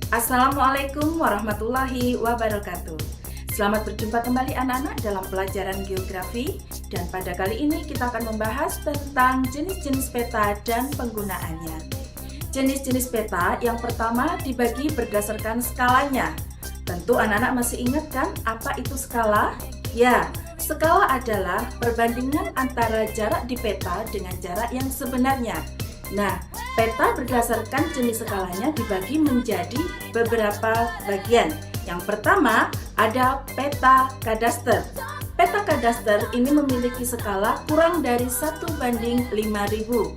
Assalamualaikum warahmatullahi wabarakatuh. Selamat berjumpa kembali anak-anak dalam pelajaran geografi. Dan pada kali ini kita akan membahas tentang jenis-jenis peta dan penggunaannya. Jenis-jenis peta yang pertama dibagi berdasarkan skalanya. Tentu anak-anak masih ingat kan apa itu skala? Ya, skala adalah perbandingan antara jarak di peta dengan jarak yang sebenarnya. Nah, peta berdasarkan jenis skalanya dibagi menjadi beberapa bagian. Yang pertama ada peta kadaster. Peta kadaster ini memiliki skala kurang dari 1:5000.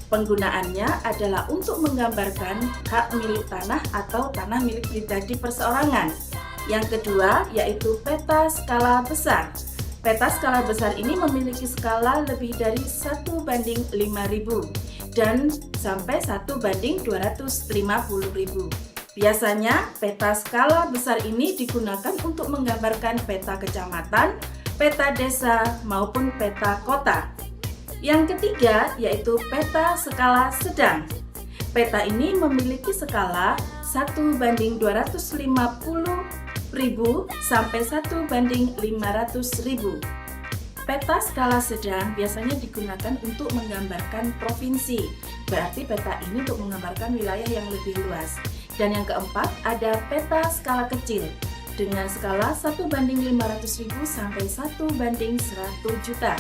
Penggunaannya adalah untuk menggambarkan hak milik tanah atau tanah milik pribadi perseorangan. Yang kedua yaitu peta skala besar. Peta skala besar ini memiliki skala lebih dari 1:5000 dan sampai 1:250.000. Biasanya peta skala besar ini digunakan untuk menggambarkan peta kecamatan, peta desa maupun peta kota. Yang ketiga yaitu peta skala sedang. Peta ini memiliki skala 1:250.000 sampai 1:500.000. Peta skala sedang biasanya digunakan untuk menggambarkan provinsi. Berarti peta ini untuk menggambarkan wilayah yang lebih luas. Dan yang keempat ada peta skala kecil dengan skala 1:500.000 sampai 1:100 juta.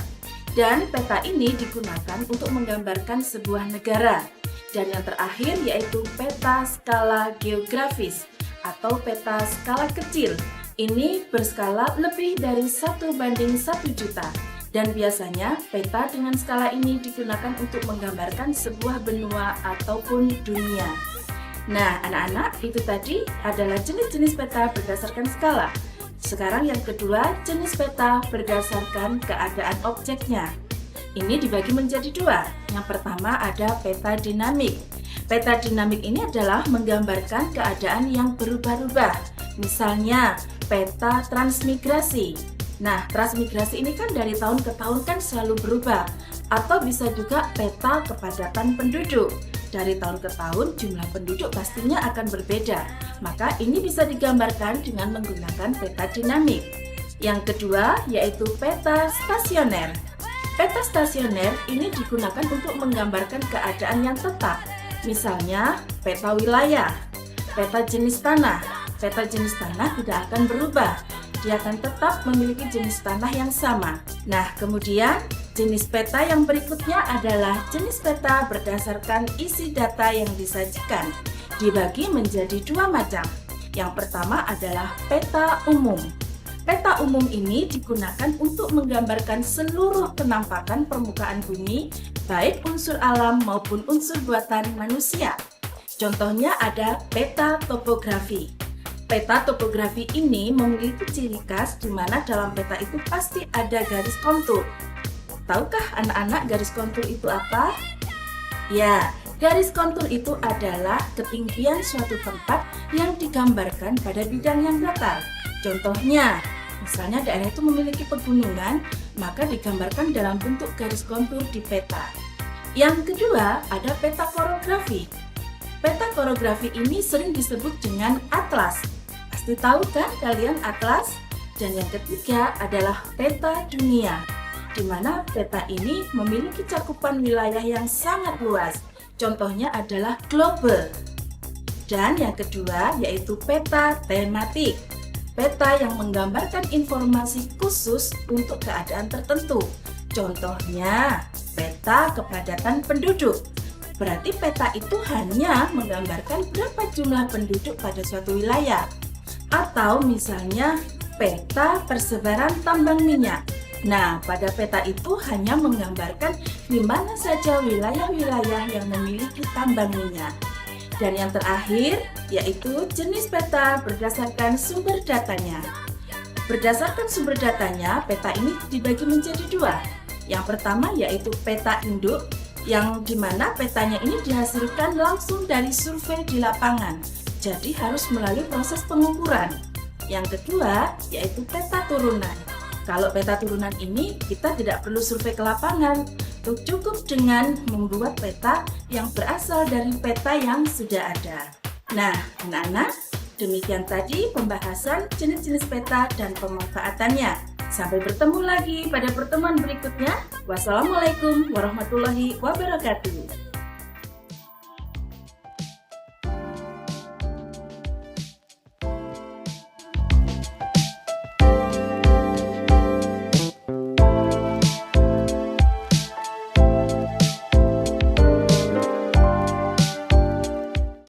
Dan peta ini digunakan untuk menggambarkan sebuah negara. Dan yang terakhir yaitu peta skala geografis atau peta skala kecil. Ini berskala lebih dari 1:1 juta. Dan biasanya peta dengan skala ini digunakan untuk menggambarkan sebuah benua ataupun dunia. Nah, anak-anak, itu tadi adalah jenis-jenis peta berdasarkan skala. Sekarang yang kedua, jenis peta berdasarkan keadaan objeknya. Ini dibagi menjadi dua. Yang pertama ada peta dinamik. Peta dinamik ini adalah menggambarkan keadaan yang berubah-ubah. Misalnya, peta transmigrasi. Nah, transmigrasi ini kan dari tahun ke tahun kan selalu berubah. Atau bisa juga peta kepadatan penduduk. Dari tahun ke tahun jumlah penduduk pastinya akan berbeda. Maka ini bisa digambarkan dengan menggunakan peta dinamik. Yang kedua yaitu peta stasioner. Peta stasioner ini digunakan untuk menggambarkan keadaan yang tetap. Misalnya peta wilayah, peta jenis tanah. Peta jenis tanah tidak akan berubah. Dia akan tetap memiliki jenis tanah yang sama. Nah, kemudian jenis peta yang berikutnya adalah jenis peta berdasarkan isi data yang disajikan. Dibagi menjadi dua macam. Yang pertama adalah peta umum. Peta umum ini digunakan untuk menggambarkan seluruh penampakan permukaan bumi, baik unsur alam maupun unsur buatan manusia. Contohnya ada peta topografi. Peta topografi ini memiliki ciri khas di mana dalam peta itu pasti ada garis kontur. Tahukah anak-anak garis kontur itu apa? Ya, garis kontur itu adalah ketinggian suatu tempat yang digambarkan pada bidang yang datar. Contohnya, misalnya daerah itu memiliki pegunungan, maka digambarkan dalam bentuk garis kontur di peta. Yang kedua, ada peta korografi. Peta korografi ini sering disebut dengan atlas. Pasti tahu kan kalian atlas? Dan yang ketiga adalah peta dunia, di mana peta ini memiliki cakupan wilayah yang sangat luas. Contohnya adalah globe. Dan yang kedua yaitu peta tematik. Peta yang menggambarkan informasi khusus untuk keadaan tertentu. Contohnya peta kepadatan penduduk. Berarti peta itu hanya menggambarkan berapa jumlah penduduk pada suatu wilayah. Atau misalnya peta persebaran tambang minyak. Nah, pada peta itu hanya menggambarkan di mana saja wilayah-wilayah yang memiliki tambang minyak. Dan yang terakhir yaitu jenis peta berdasarkan sumber datanya. Berdasarkan sumber datanya, peta ini dibagi menjadi dua. Yang pertama yaitu peta induk, yang dimana petanya ini dihasilkan langsung dari survei di lapangan. Jadi harus melalui proses pengukuran. Yang kedua yaitu peta turunan. Kalau peta turunan ini kita tidak perlu survei ke lapangan. Cukup dengan membuat peta yang berasal dari peta yang sudah ada. Nah, anak-anak, demikian tadi pembahasan jenis-jenis peta dan pemanfaatannya. Sampai bertemu lagi pada pertemuan berikutnya. Wassalamualaikum warahmatullahi wabarakatuh.